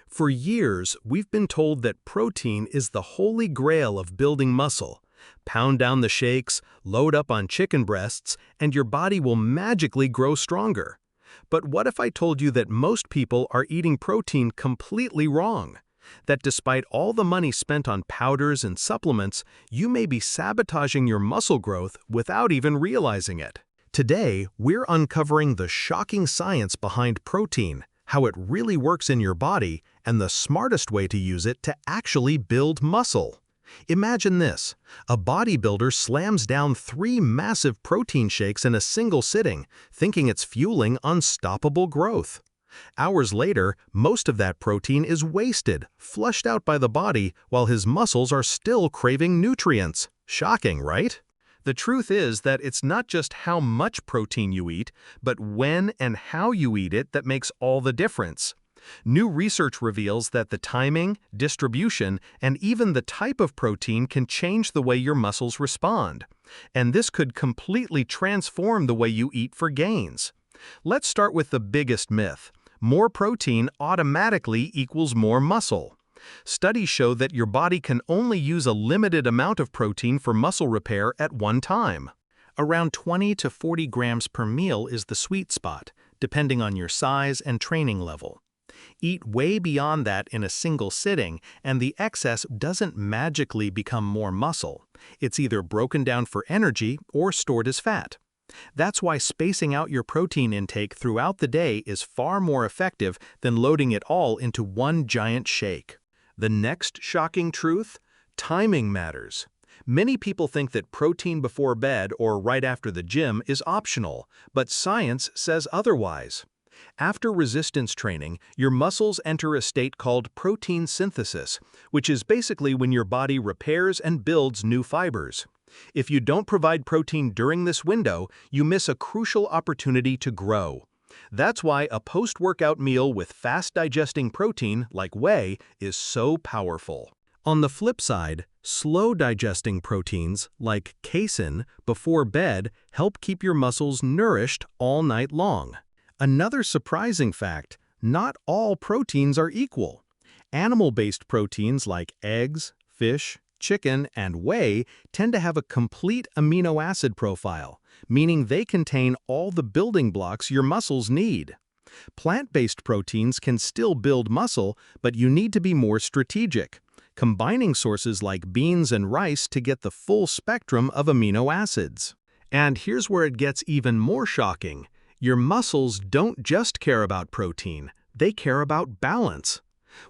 For years, we've been told that protein is the holy grail of building muscle. Pound down the shakes, load up on chicken breasts, and your body will magically grow stronger. But what if I told you that most people are eating protein completely wrong? That despite all the money spent on powders and supplements, you may be sabotaging your muscle growth without even realizing it. Today, we're uncovering the shocking science behind protein, how it really works in your body, and the smartest way to use it to actually build muscle. Imagine this: a bodybuilder slams down 3 massive protein shakes in a single sitting, thinking it's fueling unstoppable growth. Hours later, most of that protein is wasted, flushed out by the body, while his muscles are still craving nutrients. Shocking, right? The truth is that it's not just how much protein you eat, but when and how you eat it that makes all the difference. New research reveals that the timing, distribution, and even the type of protein can change the way your muscles respond. And this could completely transform the way you eat for gains. Let's start with the biggest myth: more protein automatically equals more muscle. Studies show that your body can only use a limited amount of protein for muscle repair at one time. Around 20 to 40 grams per meal is the sweet spot, depending on your size and training level. Eat way beyond that in a single sitting, and the excess doesn't magically become more muscle. It's either broken down for energy or stored as fat. That's why spacing out your protein intake throughout the day is far more effective than loading it all into one giant shake. The next shocking truth: timing matters. Many people think that protein before bed or right after the gym is optional, but science says otherwise. After resistance training, your muscles enter a state called protein synthesis, which is basically when your body repairs and builds new fibers. If you don't provide protein during this window, you miss a crucial opportunity to grow. That's why a post-workout meal with fast-digesting protein, like whey, is so powerful. On the flip side, slow-digesting proteins, like casein, before bed help keep your muscles nourished all night long. Another surprising fact: not all proteins are equal. Animal-based proteins like eggs, fish, chicken, and whey tend to have a complete amino acid profile, meaning they contain all the building blocks your muscles need. Plant-based proteins can still build muscle, but you need to be more strategic, combining sources like beans and rice to get the full spectrum of amino acids. And here's where it gets even more shocking: your muscles don't just care about protein, they care about balance.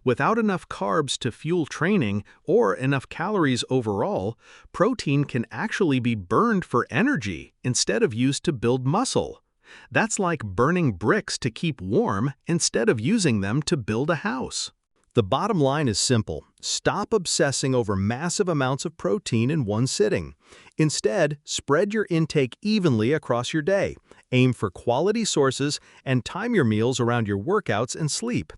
Without enough carbs to fuel training or enough calories overall, protein can actually be burned for energy instead of used to build muscle. That's like burning bricks to keep warm instead of using them to build a house. The bottom line is simple: stop obsessing over massive amounts of protein in one sitting. Instead, spread your intake evenly across your day, aim for quality sources, and time your meals around your workouts and sleep.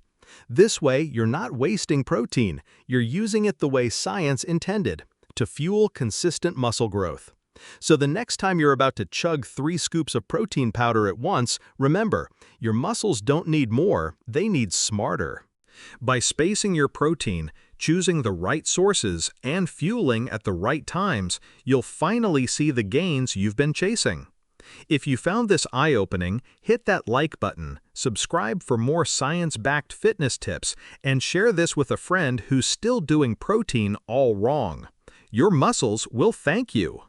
This way, you're not wasting protein, you're using it the way science intended, to fuel consistent muscle growth. So the next time you're about to chug 3 scoops of protein powder at once, remember, your muscles don't need more, they need smarter. By spacing your protein, choosing the right sources, and fueling at the right times, you'll finally see the gains you've been chasing. If you found this eye-opening, hit that like button, subscribe for more science-backed fitness tips, and share this with a friend who's still doing protein all wrong. Your muscles will thank you.